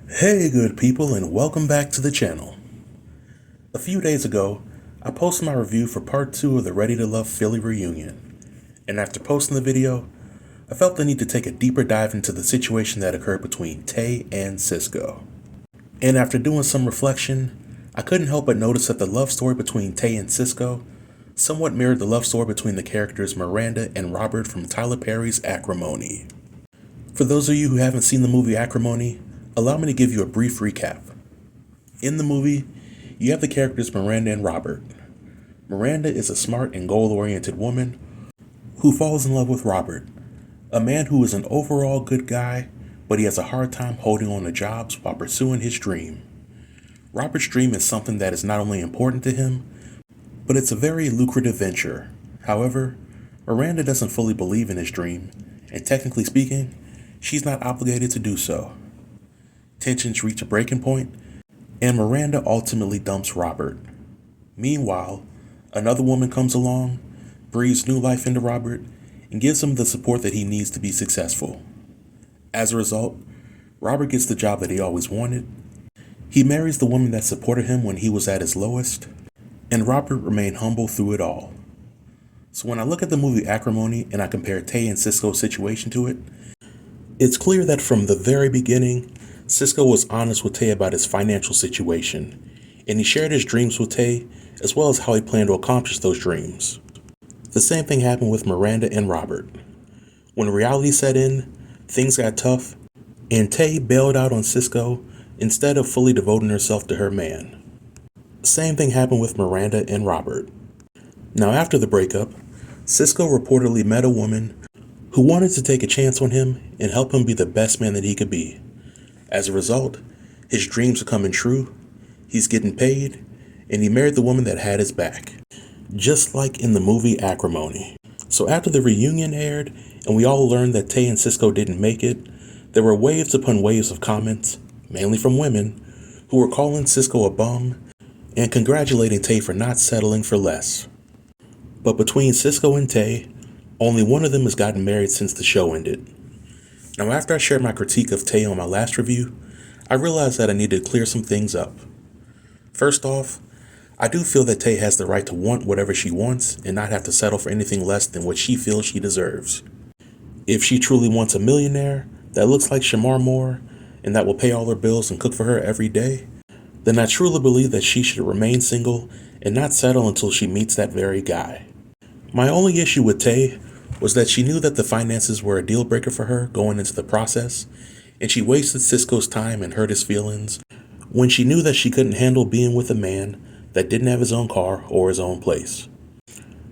Hey good people, and welcome back to the channel. A few days ago, I posted my review for part 2 of the Ready to Love Philly reunion, and after posting the video, I felt the need to take a deeper dive into the situation that occurred between Tae and Cisco. And after doing some reflection, I couldn't help but notice that the love story between Tae and Cisco somewhat mirrored the love story between the characters Miranda and Robert from Tyler Perry's Acrimony. For those of you who haven't seen the movie Acrimony, allow me to give you a brief recap. In the movie, you have the characters Miranda and Robert. Miranda is a smart and goal-oriented woman who falls in love with Robert, a man who is an overall good guy, but he has a hard time holding on to jobs while pursuing his dream. Robert's dream is something that is not only important to him, but it's a very lucrative venture. However, Miranda doesn't fully believe in his dream, and technically speaking, she's not obligated to do so. Tensions reach a breaking point, and Miranda ultimately dumps Robert. Meanwhile, another woman comes along, breathes new life into Robert, and gives him the support that he needs to be successful. As a result, Robert gets the job that he always wanted. He marries the woman that supported him when he was at his lowest, and Robert remained humble through it all. So when I look at the movie Acrimony and I compare Tae and Cisco's situation to it, it's clear that from the very beginning, Cisco was honest with Tae about his financial situation, and he shared his dreams with Tae, as well as how he planned to accomplish those dreams. The same thing happened with Miranda and Robert. When reality set in, things got tough, and Tae bailed out on Cisco instead of fully devoting herself to her man. Same thing happened with Miranda and Robert. Now after the breakup, Cisco reportedly met a woman who wanted to take a chance on him and help him be the best man that he could be. As a result, his dreams are coming true, he's getting paid, and he married the woman that had his back. Just like in the movie Acrimony. So after the reunion aired, and we all learned that Tae and Cisco didn't make it, there were waves upon waves of comments, mainly from women, who were calling Cisco a bum, and congratulating Tae for not settling for less. But between Cisco and Tae, only one of them has gotten married since the show ended. Now after I shared my critique of Tae on my last review, I realized that I needed to clear some things up. First off, I do feel that Tae has the right to want whatever she wants and not have to settle for anything less than what she feels she deserves. If she truly wants a millionaire that looks like Shamar Moore and that will pay all her bills and cook for her every day, then I truly believe that she should remain single and not settle until she meets that very guy. My only issue with Tae was that she knew that the finances were a deal breaker for her going into the process, and she wasted Cisco's time and hurt his feelings when she knew that she couldn't handle being with a man that didn't have his own car or his own place.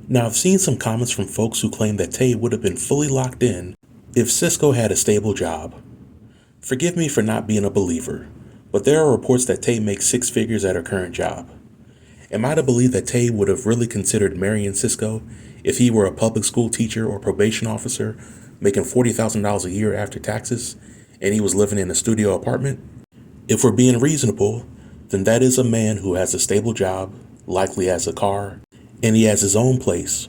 Now I've seen some comments from folks who claim that Tae would have been fully locked in if Cisco had a stable job. Forgive me for not being a believer, but there are reports that Tae makes 6 figures at her current job. Am I to believe that Tae would have really considered marrying Cisco if he were a public school teacher or probation officer making $40,000 a year after taxes and he was living in a studio apartment? If we're being reasonable, then that is a man who has a stable job, likely has a car, and he has his own place.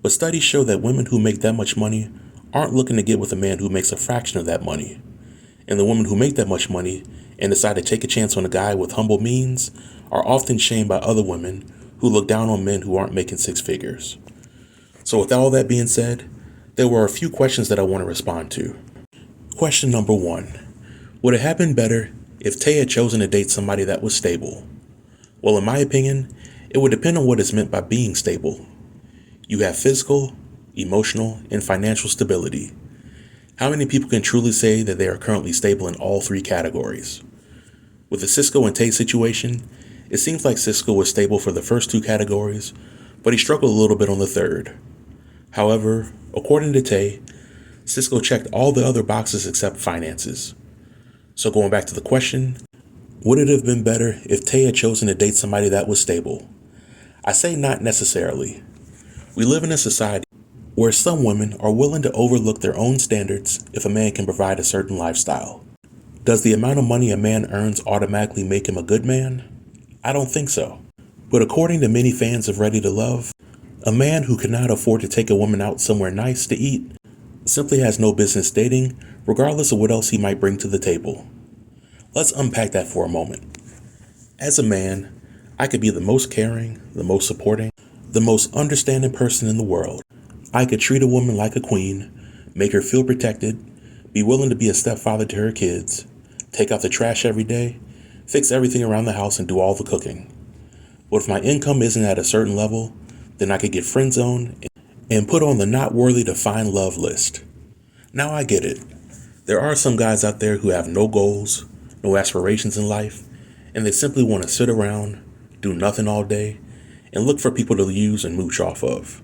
But studies show that women who make that much money aren't looking to get with a man who makes a fraction of that money. And the women who make that much money and decide to take a chance on a guy with humble means are often shamed by other women who look down on men who aren't making 6 figures. So with all that being said, there were a few questions that I want to respond to. Question number 1. Would it have been better if Tae had chosen to date somebody that was stable? Well, in my opinion, it would depend on what is meant by being stable. You have physical, emotional, and financial stability. How many people can truly say that they are currently stable in all 3 categories? With the Cisco and Tae situation, it seems like Cisco was stable for the first 2 categories, but he struggled a little bit on the third. However, according to Tae, Cisco checked all the other boxes except finances. So going back to the question, would it have been better if Tae had chosen to date somebody that was stable? I say not necessarily. We live in a society where some women are willing to overlook their own standards if a man can provide a certain lifestyle. Does the amount of money a man earns automatically make him a good man? I don't think so. But according to many fans of Ready to Love, a man who cannot afford to take a woman out somewhere nice to eat simply has no business dating, regardless of what else he might bring to the table. Let's unpack that for a moment. As a man, I could be the most caring, the most supporting, the most understanding person in the world. I could treat a woman like a queen, make her feel protected, be willing to be a stepfather to her kids, take out the trash every day, fix everything around the house and do all the cooking. But if my income isn't at a certain level, then I could get friend zoned and put on the not worthy to find love list. Now I get it. There are some guys out there who have no goals, no aspirations in life, and they simply want to sit around, do nothing all day, and look for people to use and mooch off of.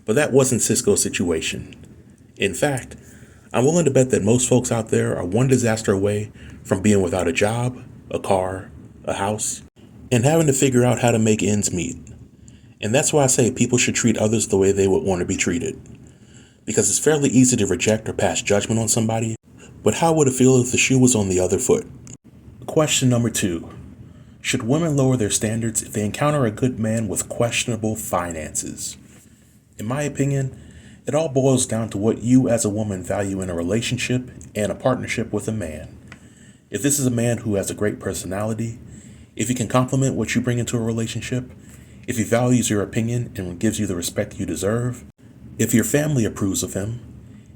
But that wasn't Cisco's situation. In fact, I'm willing to bet that most folks out there are one disaster away from being without a job, a car, a house, and having to figure out how to make ends meet. And that's why I say people should treat others the way they would want to be treated. Because it's fairly easy to reject or pass judgment on somebody, but how would it feel if the shoe was on the other foot? Question number 2. Should women lower their standards if they encounter a good man with questionable finances? In my opinion, it all boils down to what you as a woman value in a relationship and a partnership with a man. If this is a man who has a great personality, if he can complement what you bring into a relationship, if he values your opinion and gives you the respect you deserve, if your family approves of him,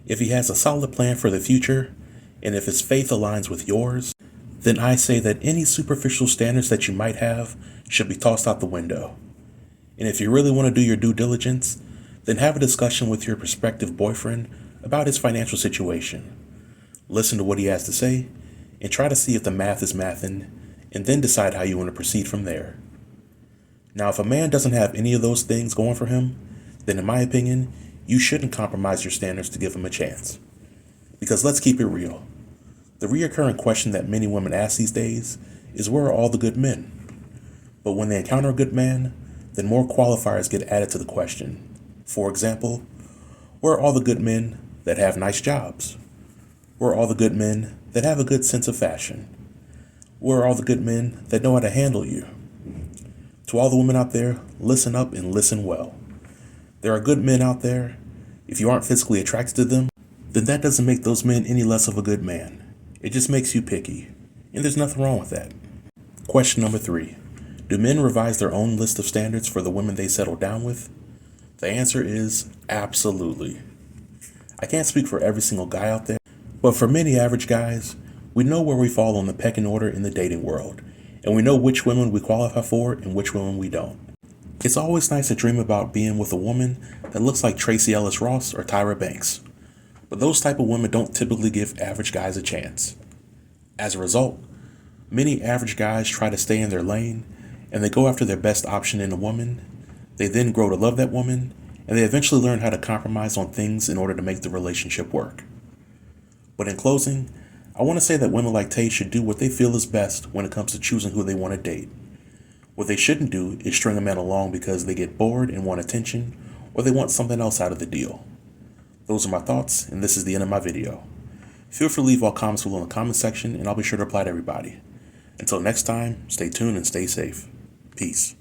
if he has a solid plan for the future, and if his faith aligns with yours, then I say that any superficial standards that you might have should be tossed out the window. And if you really want to do your due diligence, then have a discussion with your prospective boyfriend about his financial situation. Listen to what he has to say, and try to see if the math is mathing, and then decide how you want to proceed from there. Now, if a man doesn't have any of those things going for him, then in my opinion, you shouldn't compromise your standards to give him a chance. Because let's keep it real. The recurring question that many women ask these days is, where are all the good men? But when they encounter a good man, then more qualifiers get added to the question. For example, where are all the good men that have nice jobs? Where are all the good men that have a good sense of fashion? Where are all the good men that know how to handle you? To all the women out there, listen up and listen well. There are good men out there. If you aren't physically attracted to them, then that doesn't make those men any less of a good man. It just makes you picky. And there's nothing wrong with that. Question number 3. Do men revise their own list of standards for the women they settle down with? The answer is absolutely. I can't speak for every single guy out there, but for many average guys, we know where we fall on the pecking order in the dating world, and we know which women we qualify for and which women we don't. It's always nice to dream about being with a woman that looks like Tracy Ellis Ross or Tyra Banks, but those type of women don't typically give average guys a chance. As a result, many average guys try to stay in their lane, and they go after their best option in a woman. They then grow to love that woman, and they eventually learn how to compromise on things in order to make the relationship work. But in closing, I want to say that women like Taye should do what they feel is best when it comes to choosing who they want to date. What they shouldn't do is string a man along because they get bored and want attention, or they want something else out of the deal. Those are my thoughts, and this is the end of my video. Feel free to leave all comments below in the comment section, and I'll be sure to reply to everybody. Until next time, stay tuned and stay safe. Peace.